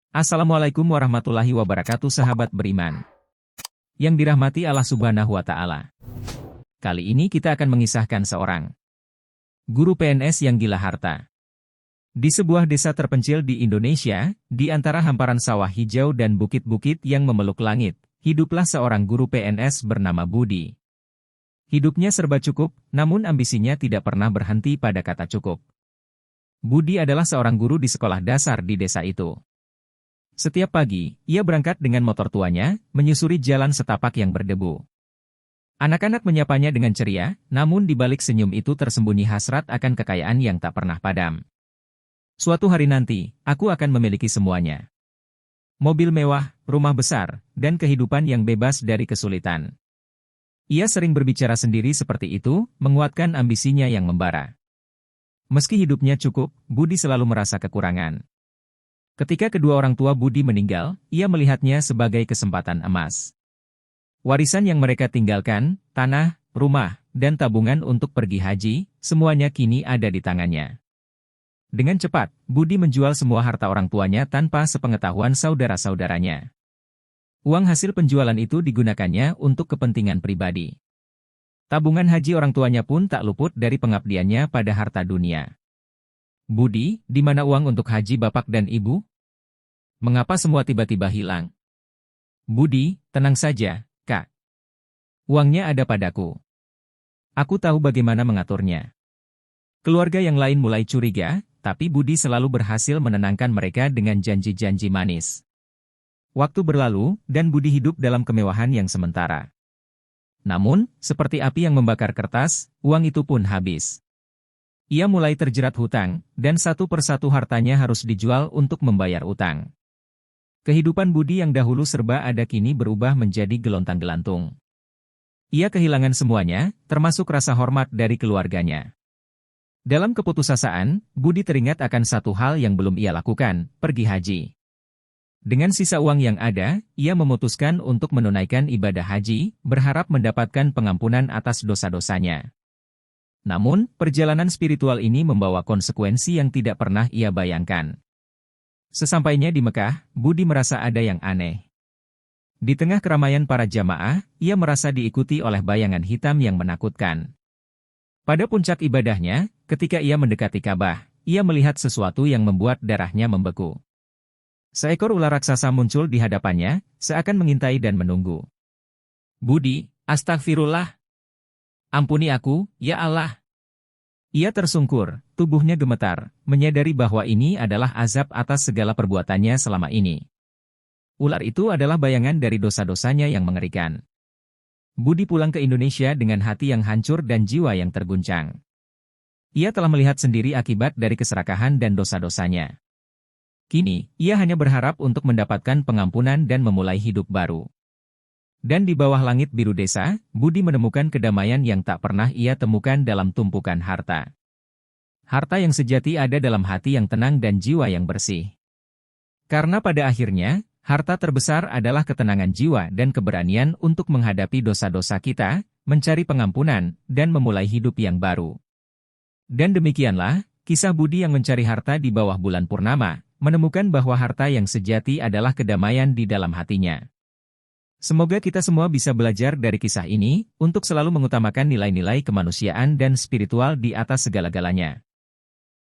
Assalamualaikum warahmatullahi wabarakatuh sahabat beriman. Yang dirahmati Allah Subhanahu wa Ta'ala. Kali ini kita akan mengisahkan seorang guru PNS yang gila harta. Di sebuah desa terpencil di Indonesia, di antara hamparan sawah hijau dan bukit-bukit yang memeluk langit, hiduplah seorang guru PNS bernama Budi. Hidupnya serba cukup, namun ambisinya tidak pernah berhenti pada kata cukup. Budi adalah seorang guru di sekolah dasar di desa itu. Setiap pagi, ia berangkat dengan motor tuanya, menyusuri jalan setapak yang berdebu. Anak-anak menyapanya dengan ceria, namun di balik senyum itu tersembunyi hasrat akan kekayaan yang tak pernah padam. Suatu hari nanti, aku akan memiliki semuanya. Mobil mewah, rumah besar, dan kehidupan yang bebas dari kesulitan. Ia sering berbicara sendiri seperti itu, menguatkan ambisinya yang membara. Meski hidupnya cukup, Budi selalu merasa kekurangan. Ketika kedua orang tua Budi meninggal, ia melihatnya sebagai kesempatan emas. Warisan yang mereka tinggalkan, tanah, rumah, dan tabungan untuk pergi haji, semuanya kini ada di tangannya. Dengan cepat, Budi menjual semua harta orang tuanya tanpa sepengetahuan saudara-saudaranya. Uang hasil penjualan itu digunakannya untuk kepentingan pribadi. Tabungan haji orang tuanya pun tak luput dari pengabdiannya pada harta dunia. Budi, di mana uang untuk haji bapak dan ibu? Mengapa semua tiba-tiba hilang? Budi, tenang saja, Kak. Uangnya ada padaku. Aku tahu bagaimana mengaturnya. Keluarga yang lain mulai curiga, tapi Budi selalu berhasil menenangkan mereka dengan janji-janji manis. Waktu berlalu, dan Budi hidup dalam kemewahan yang sementara. Namun, seperti api yang membakar kertas, uang itu pun habis. Ia mulai terjerat hutang, dan satu persatu hartanya harus dijual untuk membayar utang. Kehidupan Budi yang dahulu serba ada kini berubah menjadi gelontang-gelantung. Ia kehilangan semuanya, termasuk rasa hormat dari keluarganya. Dalam keputusasaan, Budi teringat akan satu hal yang belum ia lakukan, pergi haji. Dengan sisa uang yang ada, ia memutuskan untuk menunaikan ibadah haji, berharap mendapatkan pengampunan atas dosa-dosanya. Namun, perjalanan spiritual ini membawa konsekuensi yang tidak pernah ia bayangkan. Sesampainya di Mekah, Budi merasa ada yang aneh. Di tengah keramaian para jamaah, ia merasa diikuti oleh bayangan hitam yang menakutkan. Pada puncak ibadahnya, ketika ia mendekati Ka'bah, ia melihat sesuatu yang membuat darahnya membeku. Seekor ular raksasa muncul di hadapannya, seakan mengintai dan menunggu. Budi, astagfirullah. Ampuni aku, ya Allah. Ia tersungkur, tubuhnya gemetar, menyadari bahwa ini adalah azab atas segala perbuatannya selama ini. Ular itu adalah bayangan dari dosa-dosanya yang mengerikan. Budi pulang ke Indonesia dengan hati yang hancur dan jiwa yang terguncang. Ia telah melihat sendiri akibat dari keserakahan dan dosa-dosanya. Kini, ia hanya berharap untuk mendapatkan pengampunan dan memulai hidup baru. Dan di bawah langit biru desa, Budi menemukan kedamaian yang tak pernah ia temukan dalam tumpukan harta. Harta yang sejati ada dalam hati yang tenang dan jiwa yang bersih. Karena pada akhirnya, harta terbesar adalah ketenangan jiwa dan keberanian untuk menghadapi dosa-dosa kita, mencari pengampunan, dan memulai hidup yang baru. Dan demikianlah, kisah Budi yang mencari harta di bawah bulan purnama, menemukan bahwa harta yang sejati adalah kedamaian di dalam hatinya. Semoga kita semua bisa belajar dari kisah ini, untuk selalu mengutamakan nilai-nilai kemanusiaan dan spiritual di atas segala-galanya.